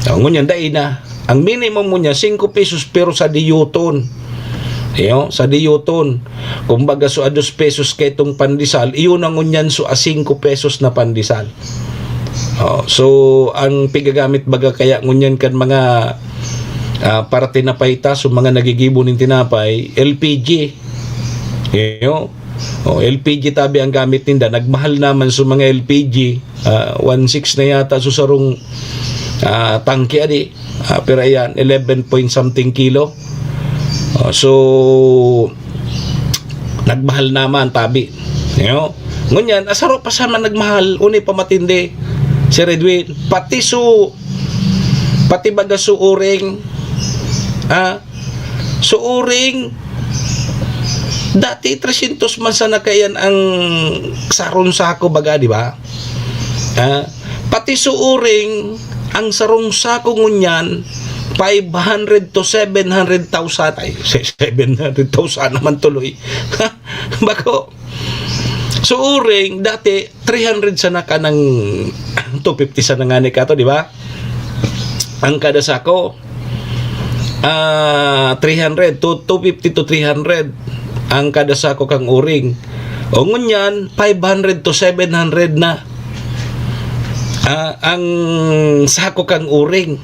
ngunyan dahil na ang minimum mo niya 5 pesos pero sa diyuton. Sa diyuton kumbaga so 2 pesos kay itong pandesal, iyon ang ngunyan so 5 pesos na pandesal. So ang pigagamit baga kaya ngunyan kan mga para tinapay ta, so mga nagigibo ng tinapay LPG. LPG tabi ang gamit ninda, nagmahal naman so mga LPG 1.6 na yata so sarong tangke adi, pero ayan 11 point something kilo. So nagmahal naman tabi. Ngunyan asaro pa sa man nagmahal, uni pa matindi si Redwin, pati baga so uring, so uring dati 300 man sana kayan ang sarong sako baga, di ba? Pati so uring ang sarong sako ngunyan 500 to 700,000. Ay 700,000 naman tuloy. Bako so uring dati 300 sana ka ng 250 sana nga ni kato, di ba? Ang kada sako 300 to 250 to 300 ang kada sako kang uring. O ngunyan 500 to 700 na ang sako kang uring,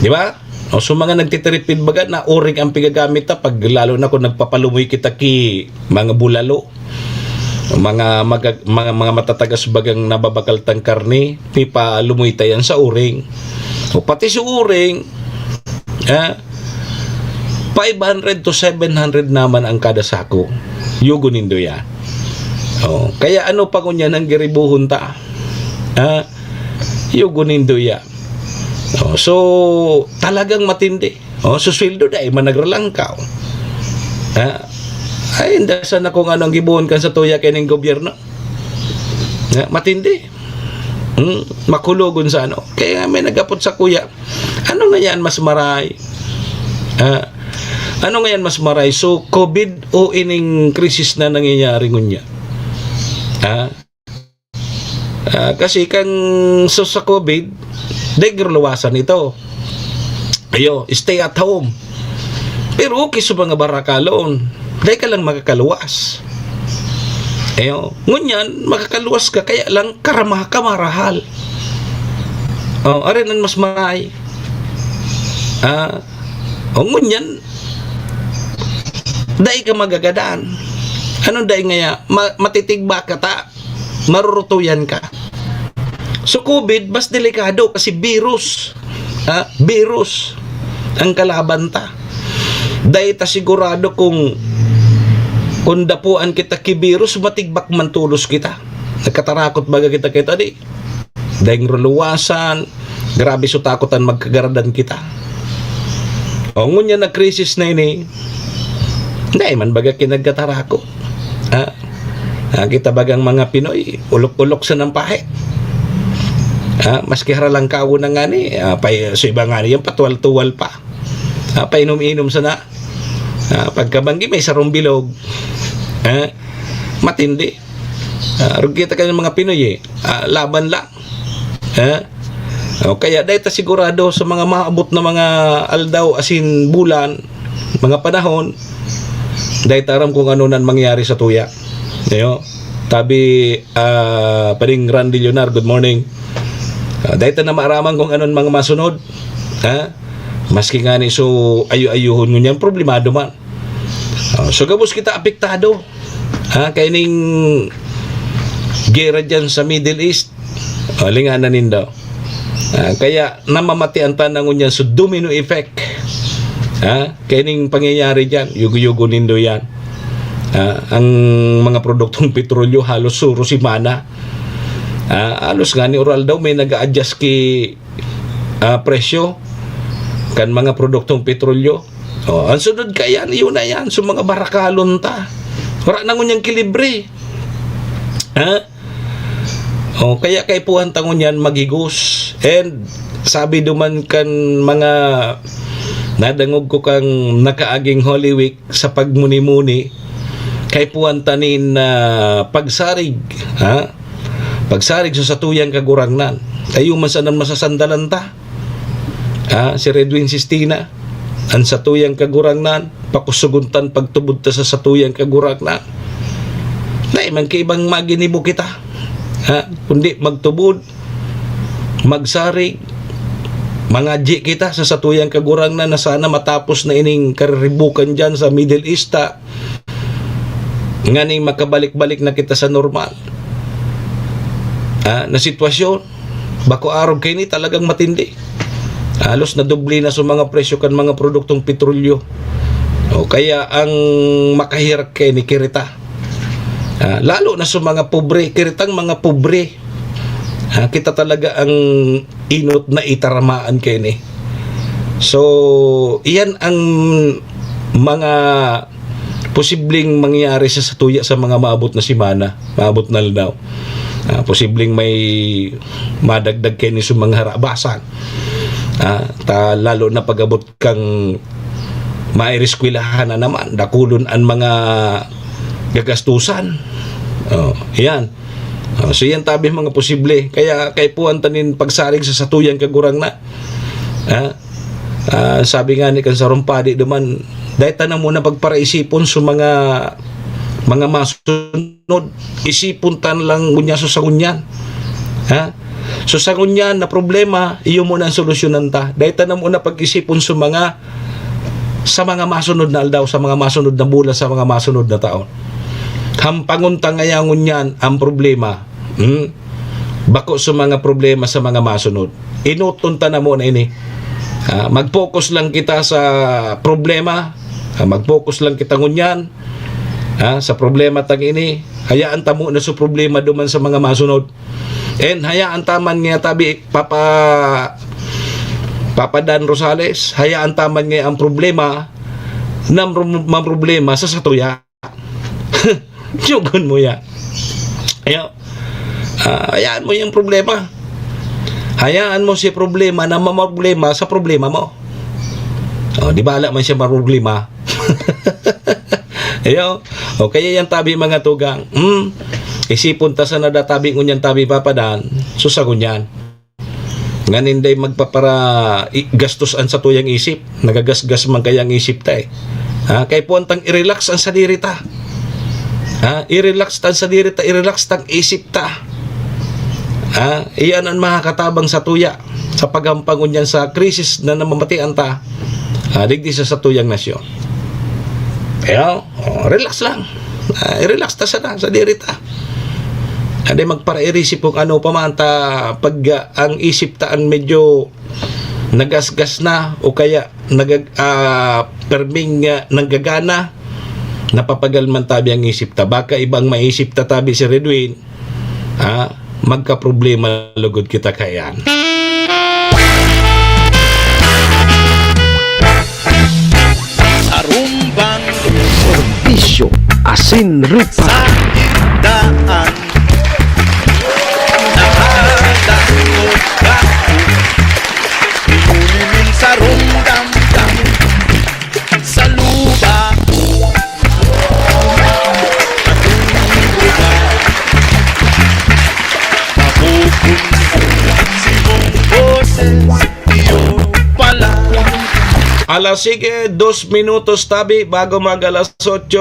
di ba? O so mga nagtitiripid baga na uring ang pigagamit ta pag lalo na kung nagpapalumoy kita ki mga bulalo, mga matatagas bagang nababakal tang karne, pipa lumoy tayan sa uring. O pati sa uring 500 to 700 naman ang kada sako. Yugo nindo ya. Kaya ano pa kunya nang giribuhon ta? Yugunindo ya. So talagang matindi. Susweldo dahil managralangkaw. Ay indasan na kung anong gibuon kan sa tuya kining gobyerno. Matindi. Makulugon sa ano. Kaya may nagapot sa kuya. Ano nga yan mas maray? Ano nga yan mas maray? So COVID o ining krisis na nangyayari ngunya. Kasi kang sa COVID dahil luwasan ito. Ayo, stay at home. Pero okay sa mga barakalon. Dahil ka lang makakaluwas. Ayo, ngunyan, makakaluwas ka, kaya lang kamarahal. Arin ang mas maray. Ngunyan, dahil ka magagadaan. Anong dahil ngaya? Matitigba ka ta. Marurutuyan ka. So COVID, mas delikado kasi virus. Virus ang kalaban ta. Dahil ta sigurado kung dapuan kita ki virus, matigbak man tulos kita. Nagkatarakot baga kita di. Dahil ruluwasan, grabe so takotan magkagaradan kita. Ngunya na krisis na ini, dahil man baga kinagkatarakot. Kita bagang mga Pinoy, ulok-ulok sa nampahe. Maski haralang kawo na nga ni, so iba nga ni, yung patuwal-tuwal pa. Painom-inom sa na. Pagkabanggi may sarong bilog. Matindi. Kita ka ng mga Pinoy laban lang. Kaya dahil ta sigurado sa mga maabot na mga aldaw asin bulan, mga panahon, dahil taram kung ano nan mangyari sa tuya. Tabi paring Randy Leonar, good morning. Dahil ta na maaraman kung anon mga masunod. Maski nga ni so ayu-ayuhon ngunyan, problemado man. So gabos kita apektado. Kaya ning gera dyan sa Middle East, linganan daw. Kaya namamatian ta na ngunyan so domino effect. Kaya ning pangyayari dyan, yugo-yugo nindo yan. Ang mga produktong petrolyo halos suro si mana. Halos nga ni oral daw may nag-a-adjust ki presyo kan mga produktong petrolyo. Ang sunod kaya yun na yan so mga barakalon ta. Wala na ngunyang kilibre. Kaya kay puhan tangon yan magigos. And sabi duman kan mga nadangog ko kang nakaaging Holy Week sa pagmuni-muni, kay puhan tanin na pagsarig. Pagsarig sa satuyang kagurangnan. Tayo man sanan masasandalan ta. Si Redwin Sistina, ang satuyang kagurangnan, pakusuguntan pagtubod ta sa satuyang kagurangnan. Dahil man kaibang maginibo kita. Kundi magtubod, magsarig, mangadji kita sa satuyang kagurangnan na sana matapos na ining kariribukan dyan sa Middle East nga ning makabalik-balik na kita sa normal. Na sitwasyon, bako araw kayo ni talagang matindi. Halos na doble na sa mga presyo kan mga produktong petrolyo. Kaya ang makahirap kayo ni kirita. Lalo na sa mga pobre, kiritang mga pobre. Kita talaga ang inot na itaramaan kayo ni. So, iyan ang mga posibleng mangyari sa satuya sa mga maabot na simana, maabot na daw. Posibleng may madagdag kayo ni sa mga harabasan. Lalo na pag-abot kang mairiskwelahan na naman, dakulon ang mga gagastusan. Yan. So yan tabi mga posible. Kaya kay puan tanin pagsarig sa satuyang kagurang na. Sabi nga ni kan sa rumpadi duman, dahil tanang muna pagparaisipon sa mga masunod, isipon tan lang ngunya sa ngunyan. So sa ngunyan na problema, iyo muna ang solusyonan ta. Dahil tanang muna pag-isipon sa mga masunod na aldaw, sa mga masunod na bulan, sa mga masunod na taon. Hampangon ta ngayang ngunyan ang problema. Bako sa mga problema sa mga masunod. Inuton ta na muna ini. Mag-focus lang kita sa problema. Mag-focus lang kita ngunyan. Sa problema tang ini. Hayaan ta mo na sa problema duman sa mga masunod. And hayaan taman nga tabi Papa Dan Rosales, hayaan taman nga ang problema na problema sa satuya. Tiyugon mo ya. Hayaan mo yung problema. Hayaan mo si problema na problema sa problema mo. Di bala man siya problema. O kaya yan tabi mga tugang. Isipon ta sa nadatabi ngunyan tabi papadan, susagon yan. Nganinday magpapara gastusan sa tuyang isip. Nagagasgas man kayang isip ta eh. Kay puwantang i-relax ang sadiri ta. I-relax tan sadiri ta, i-relax tang isip ta. Iyan ang makakatabang sa tuya sa paghampangon yan sa krisis na namamatian ta. Digdi sa tuyang nasyon. Relax lang. I-relax ta sa diri ta. Hindi magpara-irisip kung ano pa man ta pag ang isip taan medyo nagasgas na o kaya perming nanggagana, napapagal man tabi ang isip ta. Baka ibang maisip ta tabi si Redwin, magka-problema lugod kita kayan. Arumbang Serbisyo Asin Ripa. sa higdaan. Nakadangog ka. Inunin sa rumdam-dam. Sa lupa. Matulog. Mapupunta si mong boses. Iyo pala. Alas sige, 2 minutos tabi bago mag alas 8.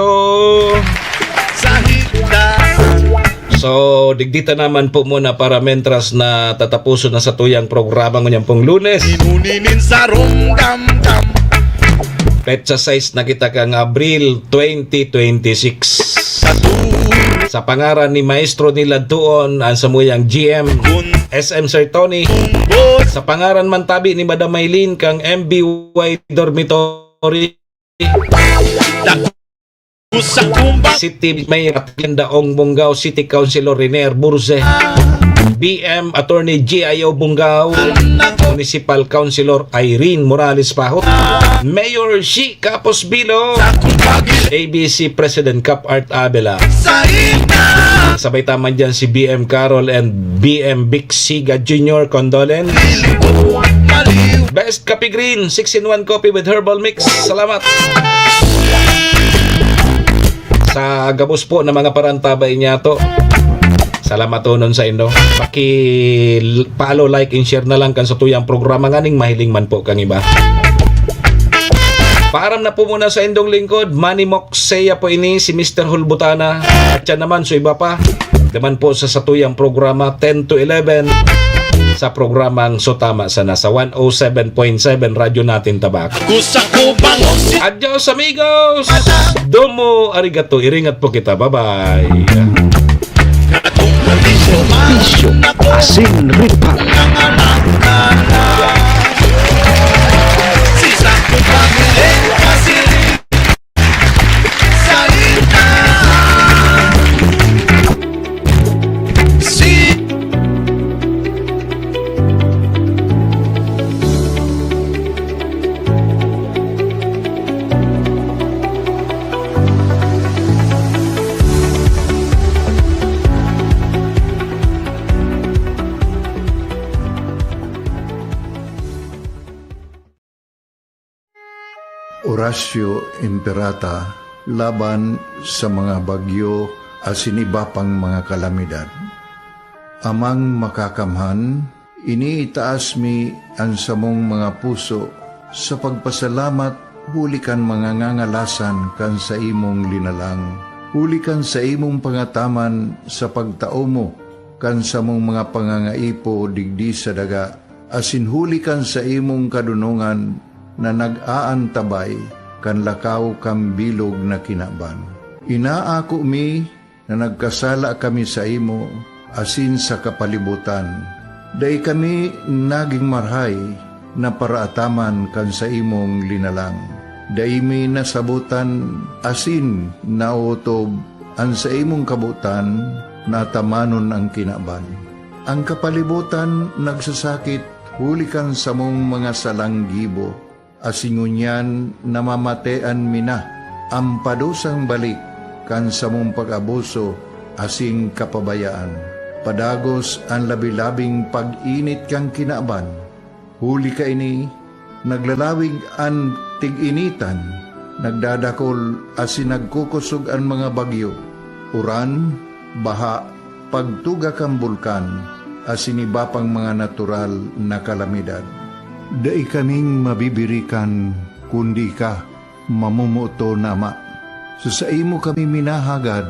Sa higdaan. So, digdita naman po muna para mentras na tatapuso na sa tuyang programa ngunyan pong Lunes. Inuninin sa rumdam-dam. Petsa 6 na kita kang Abril 2026. Sa tuwing Sa pangaran ni Maestro nila doon, ang samuyang GM SM Sir Tony. bos. Sa pangaran man tabi ni Madam Maylin kang MBY Dormitory Sa kumbang. City Mayor at Daong Bungaw City Councilor Renier Burze, BM Attorney GIO Bungaw, Municipal Councilor Irene Morales Pahot, Mayor Shi Capos Bilo, ABC President Cap Art Abela. Sa higdaan. Sabay taman dyan si BM Carol and BM Vic Siga Jr. Condolence. Maliw. Best Coffee Green 6-in-1 coffee with herbal mix. Salamat. Sa gabos po na mga parantabay niya to. Salamat tonon sa inyo. Paki-follow, like, and share na lang kan sa tuyang programa nganing mahiling man po kang iba. Paaram na po muna sa indong lingkod. Manny Moxeya po ini, si Mr. Hulbutana. At yan naman, so iba pa. Naman po sa tuyang programa 10 to 11 sa programang Sotama sana sa 107.7 radyo natin Tabak. Sa kumbang. Adios amigos! Domo arigato, iringat po kita. Bye-bye! Serbisyo Asin Ripa. Si Santo Pamile Pasiri. Sa higdaan. Si Horacio Imperata laban sa mga bagyo asin iba pang mga kalamidad. Amang makakamhan, iniitaas mi ang samong mga puso sa pagpasalamat hulikan mga ngangalasan kan sa imong linalang. Hulikan sa imong pangataman sa pagtao mo kan sa mong mga pangangaipo digdi sa daga. Asin hulikan sa imong kadunungan na nag-aantabay kan lakaw kam bilog na kinaban. Inaako mi na nagkasala kami sa imo asin sa kapalibutan. Day kami naging marhay na paraataman kan sa imong linalang. Day mi nasabutan asin nautob an sa imong kabutan na tamanon ang kinaban. Ang kapalibutan nagsasakit, huli kan sa mong mga salanggibo, asingunyan namamatean mina, ang padusang balik, kan sa mong pag-abuso, asing kapabayaan. Padagos ang labi-labing pag-init kang kinaban, huli ka ini, naglalawig ang tig-initan, nagdadakol asin nagkukusog ang mga bagyo, uran, baha, pagtuga kang bulkan, asin iba pang mga natural na kalamidad. Dai kaming mabibirikan, kundi ka, mamumuto nama. Sa imo kami minahagad,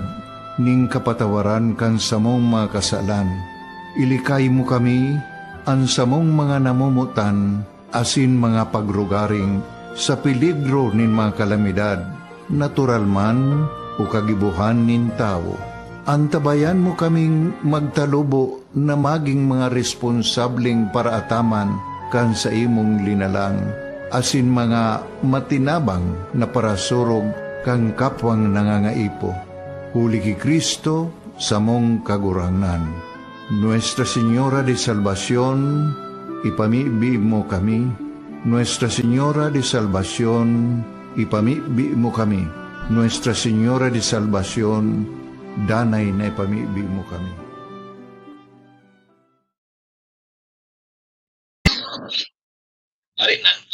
ning kapatawaran kan samong mga kasalan. Ilikay mo kami, ang samong mga namumutan, asin mga pagrugaring, sa peligro nin mga kalamidad, natural man o kagibuhan nin tao. Antabayan mo kaming magtalubo na maging mga responsableng paraataman kan sa imong linalang, asin mga matinabang na parasurog kang kapwang nangangaipo. Huli ki Kristo sa mong kagurangan. Nuestra Señora de Salvación, ipamibi mo kami. Nuestra Señora de Salvación, ipamibi mo kami. Nuestra Señora de Salvación, danay na ipamibi mo kami. Ay, nang,